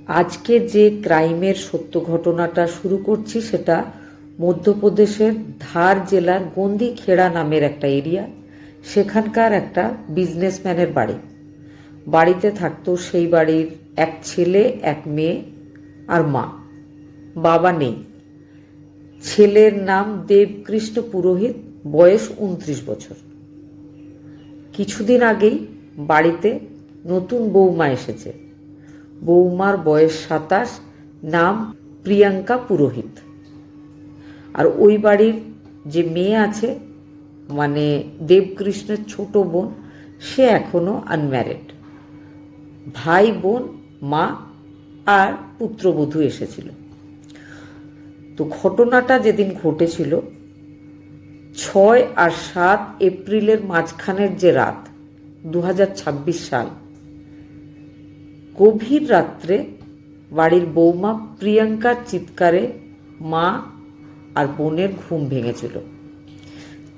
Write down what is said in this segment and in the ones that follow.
আজকে যে ক্রাইমের সত্য ঘটনাটা শুরু করছি সেটা মধ্যপ্রদেশের ধার জেলার গন্দিখেড়া নামের একটা এরিয়া। সেখানকার একটা বিজনেসম্যানের বাড়ি। বাড়িতে থাকতো সেই বাড়ির এক ছেলে, এক মেয়ে আর মা। বাবা নেই। ছেলের নাম দেবকৃষ্ণ পুরোহিত, বয়স 29 বছর। কিছুদিন আগেই বাড়িতে নতুন বৌমা এসেছে। বৌমার বয়স 27, নাম প্রিয়াঙ্কা পুরোহিত। আর ওই বাড়ির যে মেয়ে আছে, মানে দেবকৃষ্ণের ছোট বোন, সে এখনো আনম্যারিড। ভাই, বোন, মা আর পুত্রবধূ এসেছিল। তো ঘটনাটা যেদিন ঘটেছিল 6 আর 7 এপ্রিলের মাঝখানের যে রাত, 2026 সাল, গভীর রাত্রে বাড়ির বৌমা প্রিয়াঙ্কার চিৎকারে মা আর বোনের ঘুম ভেঙেছিল।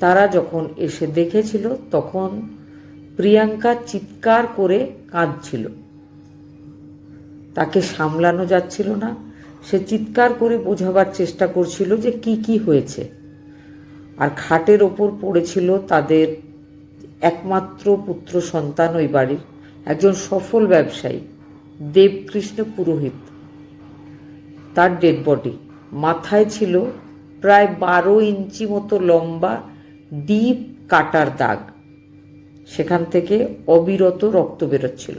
তারা যখন এসে দেখেছিল তখন প্রিয়াঙ্কা চিৎকার করে কাঁদছিল। তাকে সামলানো যাচ্ছিল না। সে চিৎকার করে বোঝাবার চেষ্টা করছিল যে কি হয়েছে। আর খাটের ওপর পড়েছিল তাদের একমাত্র পুত্র সন্তান, ওই বাড়ির একজন সফল ব্যবসায়ী দেবকৃষ্ণ পুরোহিত। তার ডেড বডি। মাথায় ছিল প্রায় 12 ইঞ্চি মতো লম্বা ডিপ কাটার দাগ। সেখান থেকে অবিরত রক্ত বেরোচ্ছিল।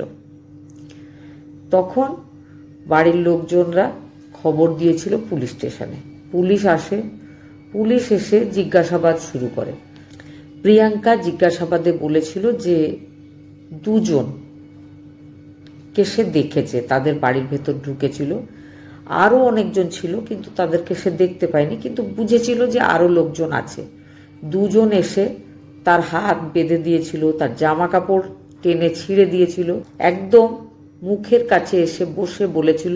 তখন বাড়ির লোকজনরা খবর দিয়েছিল পুলিশ স্টেশনে। পুলিশ আসে। পুলিশ এসে জিজ্ঞাসাবাদ শুরু করে। প্রিয়াঙ্কা জিজ্ঞাসাবাদে বলেছিল যে 2 জনকে সে দেখেছে, তাদের বাড়ির ভেতর ঢুকেছিল। আরও অনেকজন ছিল কিন্তু তাদেরকে সে দেখতে পায়নি, কিন্তু বুঝেছিল যে আরও লোকজন আছে। 2 জন এসে তার হাত বেঁধে দিয়েছিল, তার জামা কাপড় টেনে ছিঁড়ে দিয়েছিল। একদম মুখের কাছে এসে বসে বলেছিল,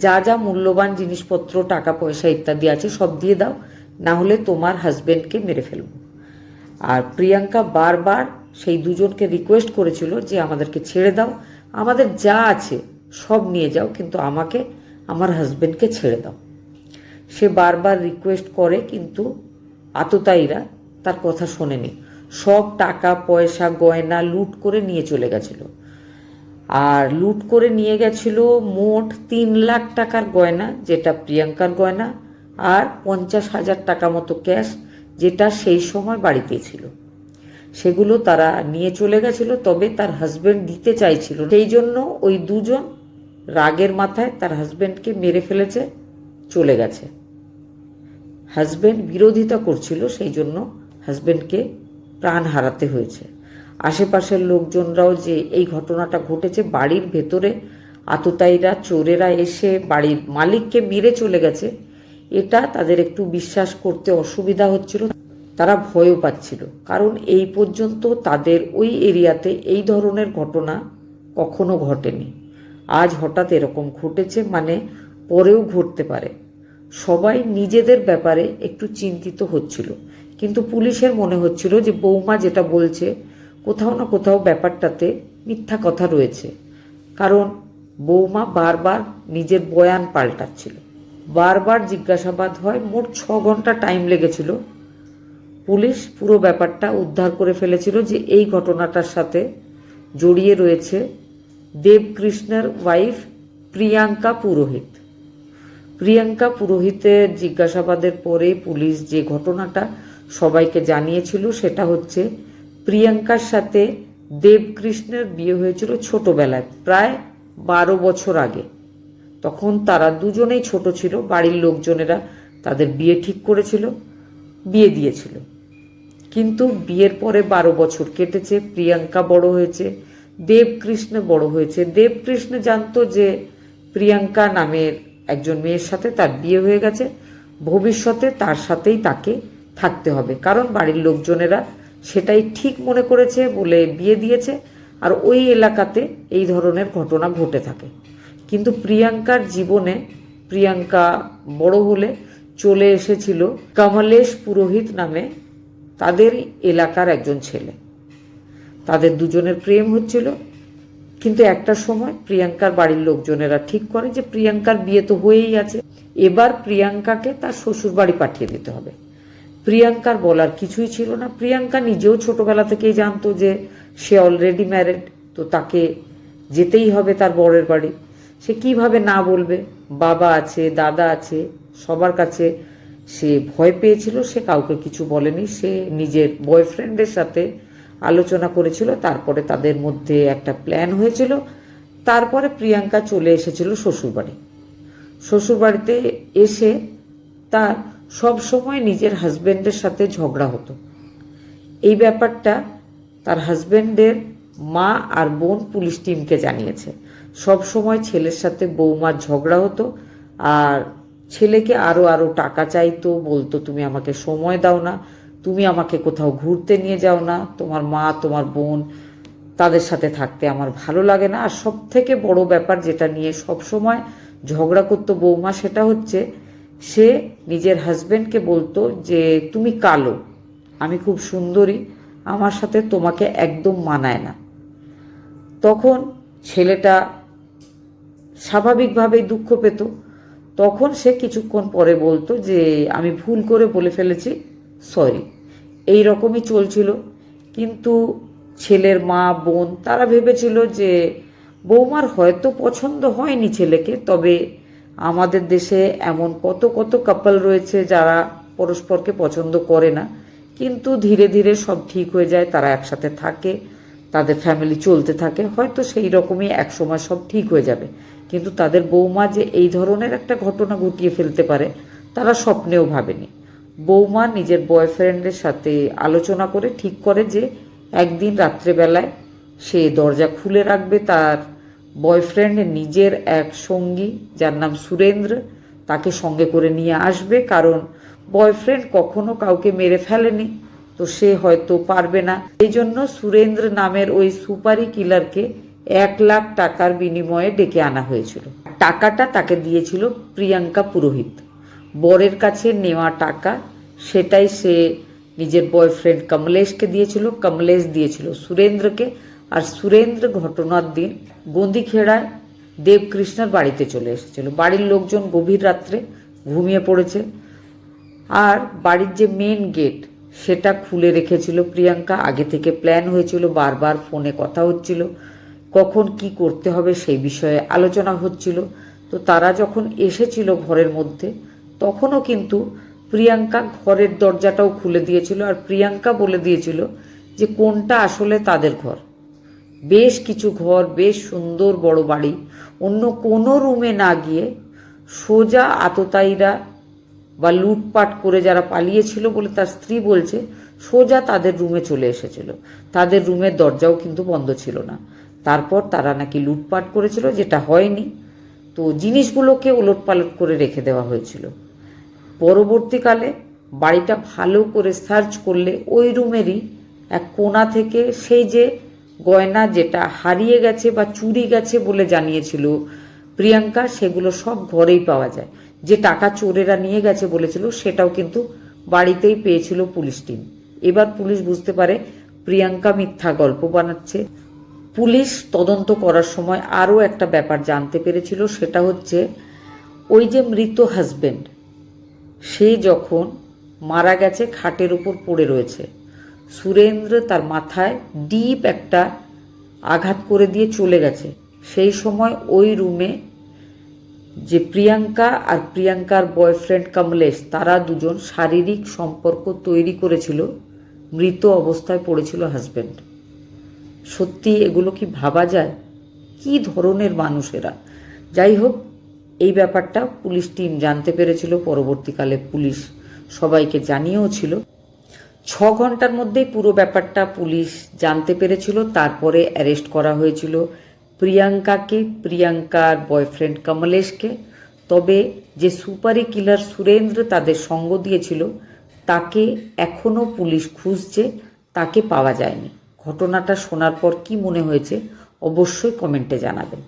যা যা মূল্যবান জিনিসপত্র, টাকা পয়সা ইত্যাদি আছে সব দিয়ে দাও, না হলে তোমার হাজবেন্ডকে মেরে ফেলব। আর প্রিয়াঙ্কা বারবার সেই 2 জনকে রিকোয়েস্ট করেছিল যে আমাদেরকে ছেড়ে দাও, আমাদের যা আছে সব নিয়ে যাও, কিন্তু আমাকে, আমার হাজবেন্ডকে ছেড়ে দাও। সে বারবার রিকোয়েস্ট করে কিন্তু আততায়ীরা তার কথা শোনেনি। সব টাকা পয়সা গয়না লুট করে নিয়ে চলে গেছিল। আর লুট করে নিয়ে গেছিল মোট 3 লাখ টাকার গয়না, যেটা প্রিয়াঙ্কার গয়না, আর 50,000 টাকা মতো ক্যাশ, যেটা সেই সময় বাড়িতেই ছিল। সেগুলো তারা নিয়ে চলে গেছিল। তবে তার হাজবেন্ড দিতে চাইছিল, সেই জন্য ওই 2 জন রাগের মাথায় তার হাজবেন্ডকে মেরে ফেলেছে, চলে গেছে। হাজবেন্ড বিরোধিতা করছিল, সেই জন্য হাজবেন্ডকে প্রাণ হারাতে হয়েছে। আশেপাশের লোকজনরাও যে এই ঘটনাটা ঘটেছে, বাড়ির ভেতরে আততায়ীরা, চোরেরা এসে বাড়ির মালিককে মেরে চলে গেছে, এটা তাদের একটু বিশ্বাস করতে অসুবিধা হচ্ছিল। তারা ভয়ও পাচ্ছিল, কারণ এই পর্যন্ত তাদের ওই এরিয়াতে এই ধরনের ঘটনা কখনো ঘটেনি। আজ হঠাৎ এরকম ঘটেছে, মানে পরেও ঘটতে পারে। সবাই নিজেদের ব্যাপারে একটু চিন্তিত হচ্ছিল, কিন্তু পুলিশের মনে হচ্ছিল যে বৌমা যেটা বলছে কোথাও না কোথাও ব্যাপারটাতে মিথ্যা কথা রয়েছে, কারণ বৌমা বারবার নিজের বয়ান পাল্টাচ্ছিল। বারবার জিজ্ঞাসাবাদ হয়। মোট 6 ঘন্টা টাইম লেগেছিল। পুলিশ পুরো ব্যাপারটা উদ্ধার করে ফেলেছিল যে এই ঘটনাটার সাথে জড়িয়ে রয়েছে দেবকৃষ্ণের ওয়াইফ প্রিয়াঙ্কা পুরোহিত। প্রিয়াঙ্কা পুরোহিতের জিজ্ঞাসাবাদের পরে পুলিশ যে ঘটনাটা সবাইকে জানিয়েছিল সেটা হচ্ছে, প্রিয়াঙ্কার সাথে দেবকৃষ্ণের বিয়ে হয়েছিল ছোটবেলায়, প্রায় 12 বছর আগে। তখন তারা 2 জনেই ছোট ছিল। বাড়ির লোকজনেরা তাদের বিয়ে ঠিক করেছিল, বিয়ে দিয়েছিল। কিন্তু বিয়ের পরে 12 বছর কেটেছে। প্রিয়াঙ্কা বড় হয়েছে, দেবকৃষ্ণ বড় হয়েছে। দেবকৃষ্ণ জানতো যে প্রিয়াঙ্কা নামের একজন মেয়ের সাথে তার বিয়ে হয়ে গেছে, ভবিষ্যতে তার সাথেই তাকে থাকতে হবে, কারণ বাড়ির লোকজনেরা সেটাই ঠিক মনে করেছে বলে বিয়ে দিয়েছে। আর ওই এলাকাতে এই ধরনের ঘটনা ঘটে থাকে। কিন্তু প্রিয়াঙ্কার জীবনে, প্রিয়াঙ্কা বড় হলে চলে এসেছিল কমলেশ পুরোহিত নামে তাদের এলাকার একজন ছেলে। তাদের 2 জনের প্রেম হচ্ছিল। কিন্তু একটা সময় প্রিয়াঙ্কার বাড়ির লোকজনেরা ঠিক করে যে প্রিয়াঙ্কার বিয়ে তো হয়েই আছে, এবার প্রিয়াঙ্কাকে তার শ্বশুর বাড়ি পাঠিয়ে দিতে হবে। প্রিয়াঙ্কার বলার কিছুই ছিল না। প্রিয়াঙ্কা নিজেও ছোটবেলা থেকেই জানতো যে সে অলরেডি ম্যারেড, তো তাকে যেতেই হবে তার বরের বাড়ি। সে কিভাবে না বলবে? বাবা আছে, দাদা আছে, সবার কাছে সে ভয় পেয়েছিল। সে কাউকে কিছু বলেনি। সে নিজের বয়ফ্রেন্ডের সাথে আলোচনা করেছিল, তারপরে তাদের মধ্যে একটা প্ল্যান হয়েছিল। তারপরে প্রিয়াঙ্কা চলে এসেছিল শ্বশুরবাড়ি। শ্বশুরবাড়িতে এসে তার সব সময় নিজের হাজবেন্ডের সাথে ঝগড়া হতো। এই ব্যাপারটা তার হাজবেন্ডের মা আর বোন পুলিশ টিমকে জানিয়েছে। সব সময় ছেলের সাথে বৌমার ঝগড়া হতো, আর ছেলেকে আরো আরো টাকা চাইতো, বলতো তুমি আমাকে সময় দাও না, তুমি আমাকে কোথাও ঘুরতে নিয়ে যাও না, তোমার মা তোমার বোন তাদের সাথে থাকতে আমার ভালো লাগে না। আর সব থেকে বড় ব্যাপার যেটা নিয়ে সব সময় ঝগড়া করতো বৌমা, সেটা হচ্ছে সে নিজের হাজবেন্ডকে বলতো যে তুমি কালো, আমি খুব সুন্দরী, আমার সাথে তোমাকে একদম মানায় না। তখন ছেলেটা স্বাভাবিকভাবেই দুঃখ পেত। তখন সে কিছুক্ষণ পরে বলতো যে আমি ভুল করে বলে ফেলেছি, সরি। এই রকমই চলছিল। কিন্তু ছেলের মা বোন তারা ভেবেছিল যে বৌমার হয়তো পছন্দ হয়নি ছেলেকে, তবে আমাদের দেশে এমন কত কত কাপল রয়েছে যারা পরস্পরকে পছন্দ করে না, কিন্তু ধীরে ধীরে সব ঠিক হয়ে যায়, তারা একসাথে থাকে, তাদের ফ্যামিলি চলতে থাকে, হয়তো সেই রকমই একসময় সব ঠিক হয়ে যাবে। কিন্তু তাদের বৌমা যে এই ধরনের একটা ঘটনা ঘটিয়ে ফেলতে পারে তারা স্বপ্নেও ভাবেনি। বৌমা নিজের বয়ফ্রেন্ডের সাথে আলোচনা করে ঠিক করে যে একদিন রাত্রেবেলায় সে দরজা খুলে রাখবে, তার বয়ফ্রেন্ড নিজের এক সঙ্গী যার নাম সুরেন্দ্র তাকে সঙ্গে করে নিয়ে আসবে, কারণ বয়ফ্রেন্ড কখনো কাউকে মেরে ফেলেনি, তো সে হয়তো পারবে না। এই জন্য সুরেন্দ্র নামের ওই সুপারি কিলারকে 1 লাখ টাকার বিনিময়ে ডেকে আনা হয়েছিল। টাকাটা তাকে দিয়েছিল প্রিয়াঙ্কা পুরোহিত। বরের কাছে নেওয়া টাকা সেটাই সে নিজের বয়ফ্রেন্ড কমলেশকে দিয়েছিল, কমলেশ দিয়েছিল সুরেন্দ্রকে। আর সুরেন্দ্র ঘটনার দিন গন্দিখেড়ায় দেবকৃষ্ণের বাড়িতে চলে এসেছিল। বাড়ির লোকজন গভীর রাত্রে ঘুমিয়ে পড়েছে, আর বাড়ির যে মেন গেট সেটা খুলে রেখেছিল প্রিয়াঙ্কা। আগে থেকে প্ল্যান হয়েছিল, বারবার ফোনে কথা হচ্ছিল, কখন কি করতে হবে সেই বিষয়ে আলোচনা হচ্ছিল। তো তারা যখন এসেছিল ঘরের মধ্যে, তখনও কিন্তু প্রিয়াঙ্কা ঘরের দরজাটাও খুলে দিয়েছিল, আর প্রিয়াঙ্কা বলে দিয়েছিল যে কোনটা আসলে তাদের ঘর। বেশ কিছু ঘর, বেশ সুন্দর বড় বাড়ি, অন্য কোনো রুমে না গিয়ে সোজা আততায়ীরা বা লুটপাট করে যারা পালিয়েছিল বলে তার স্ত্রী বলছে, সোজা তাদের রুমে চলে এসেছিল। তাদের রুমের দরজাও কিন্তু বন্ধ ছিল না। তারপর তারা নাকি লুটপাট করেছিল, যেটা হয়নি। তো জিনিসগুলোকে ওলটপালট করে রেখে দেওয়া হয়েছিল। পরবর্তীকালে বাড়িটা ভালো করে সার্চ করলে ওই রুমেরই এক কোণা থেকে সেই যে গয়না যেটা হারিয়ে গেছে বা চুরি গেছে বলে জানিয়েছিল প্রিয়াঙ্কা, সেগুলো সব ঘরেই পাওয়া যায়। যে টাকা চোরেরা নিয়ে গেছে বলেছিল সেটাও কিন্তু বাড়িতেই পেয়েছিল পুলিশ টিম। এবার পুলিশ বুঝতে পারে প্রিয়াঙ্কা মিথ্যা গল্প বানাচ্ছে। পুলিশ তদন্ত করার সময় আরও একটা ব্যাপার জানতে পেরেছিল, সেটা হচ্ছে ওই যে মৃত হাজবেন্ড, সে যখন মারা গেছে খাটের উপর পড়ে রয়েছে, সুরেন্দ্র তার মাথায় ডিপ একটা আঘাত করে দিয়ে চলে গেছে। সেই সময় ওই রুমে যে প্রিয়াঙ্কা আর প্রিয়াঙ্কার বয়ফ্রেন্ড কমলেশ, তারা দুজন শারীরিক সম্পর্ক তৈরি করেছিল। মৃত অবস্থায় পড়েছিল হাজবেন্ড। সত্যি এগুলো কি ভাবা যায়? কি ধরনের মানুষেরা! যাই হোক, এই ব্যাপারটা পুলিশ টিম জানতে পেরেছিল। পরবর্তীকালে পুলিশ সবাইকে জানিয়েও ছিল। 6 ঘন্টার মধ্যেই পুরো ব্যাপারটা পুলিশ জানতে পেরেছিল। তারপরে অ্যারেস্ট করা হয়েছিল প্রিয়াঙ্কাকে, প্রিয়াঙ্কার বয়ফ্রেন্ড কমলেশকে। তবে যে সুপারি কিলার সুরেন্দ্র তাদের সঙ্গ দিয়েছিল, তাকে এখনও পুলিশ খুঁজছে, তাকে পাওয়া যায়নি। ঘটনাটা শোনার পর কি মনে হয়েছে অবশ্যই কমেন্টে জানাবেন।